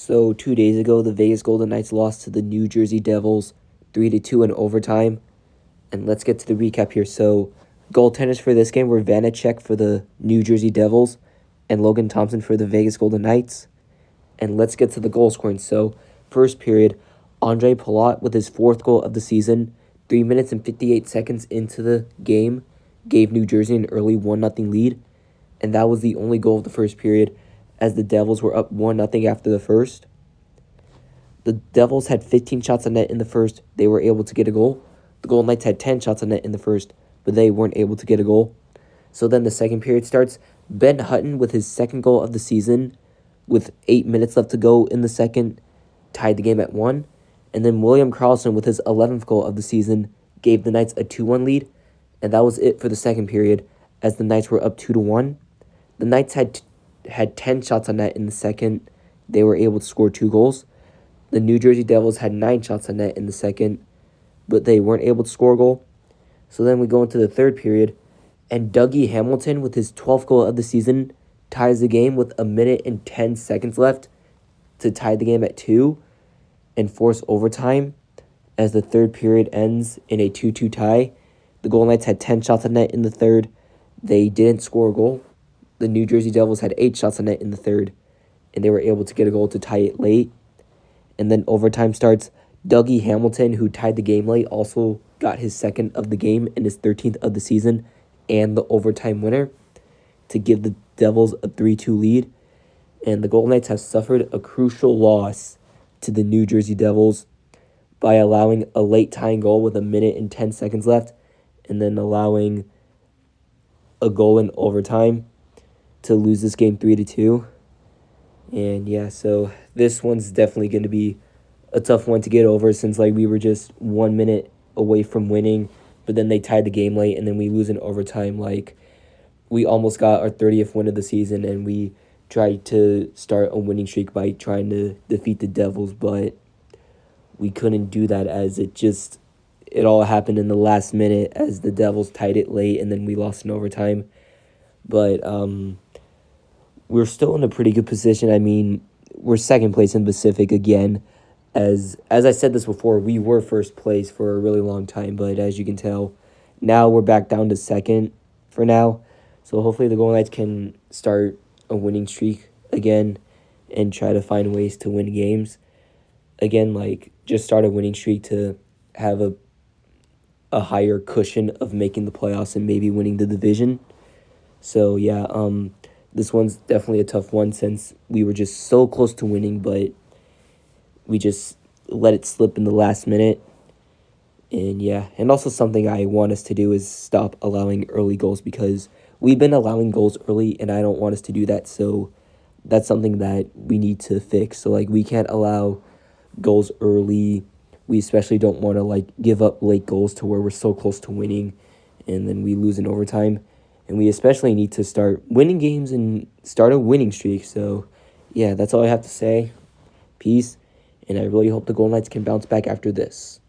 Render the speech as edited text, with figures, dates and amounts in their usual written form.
So 2 days ago, the Vegas Golden Knights lost to the New Jersey Devils 3-2 in overtime. And let's get to the recap here. So goaltenders for this game were Vanacek for the New Jersey Devils and Logan Thompson for the Vegas Golden Knights. And let's get to the goal scoring. So first period, Andre Palat with his fourth goal of the season, 3 minutes and 58 seconds into the game, gave New Jersey an early 1-0 lead. And that was the only goal of the first period, as the Devils were up 1-0 after the first. The Devils had 15 shots on net in the first. They were able to get a goal. The Golden Knights had 10 shots on net in the first, but they weren't able to get a goal. So then the second period starts. Ben Hutton with his second goal of the season, with 8 minutes left to go in the second, tied the game at 1. And then William Karlsson with his 11th goal of the season gave the Knights a 2-1 lead. And that was it for the second period, as the Knights were up 2-1. The Knights had 10 shots on net in the second. They were able to score 2 goals. The New Jersey Devils had 9 shots on net in the second, but they weren't able to score a goal. So then we go into the third period, and Dougie Hamilton with his 12th goal of the season ties the game with 1 minute and 10 seconds left to tie the game at 2 and force overtime as the third period ends in a 2-2 tie. The Golden Knights had 10 shots on net in the third. They didn't score a goal. The New Jersey Devils had 8 shots on net in the third, and they were able to get a goal to tie it late. And then overtime starts. Dougie Hamilton, who tied the game late, also got his second of the game and his 13th of the season, and the overtime winner to give the Devils a 3-2 lead. And the Golden Knights have suffered a crucial loss to the New Jersey Devils by allowing a late tying goal with 1 minute and 10 seconds left, and then allowing a goal in overtime to lose this game 3-2. And yeah, so this one's definitely going to be a tough one to get over, since we were just 1 minute away from winning, but then they tied the game late, and then we lose in overtime. We almost got our 30th win of the season, and we tried to start a winning streak by trying to defeat the Devils, but we couldn't do that, as it all happened in the last minute as the Devils tied it late, and then we lost in overtime. But we're still in a pretty good position. I mean, we're second place in Pacific again. As I said this before, we were first place for a really long time, but as you can tell, now we're back down to second for now. So hopefully the Golden Knights can start a winning streak again and try to find ways to win games. Again, just start a winning streak to have a higher cushion of making the playoffs and maybe winning the division. So yeah, this one's definitely a tough one, since we were just so close to winning, but we just let it slip in the last minute. And yeah, and also something I want us to do is stop allowing early goals, because we've been allowing goals early, and I don't want us to do that. So that's something that we need to fix. So we can't allow goals early. We especially don't want to give up late goals to where we're so close to winning and then we lose in overtime. And we especially need to start winning games and start a winning streak. So yeah, that's all I have to say. Peace. And I really hope the Golden Knights can bounce back after this.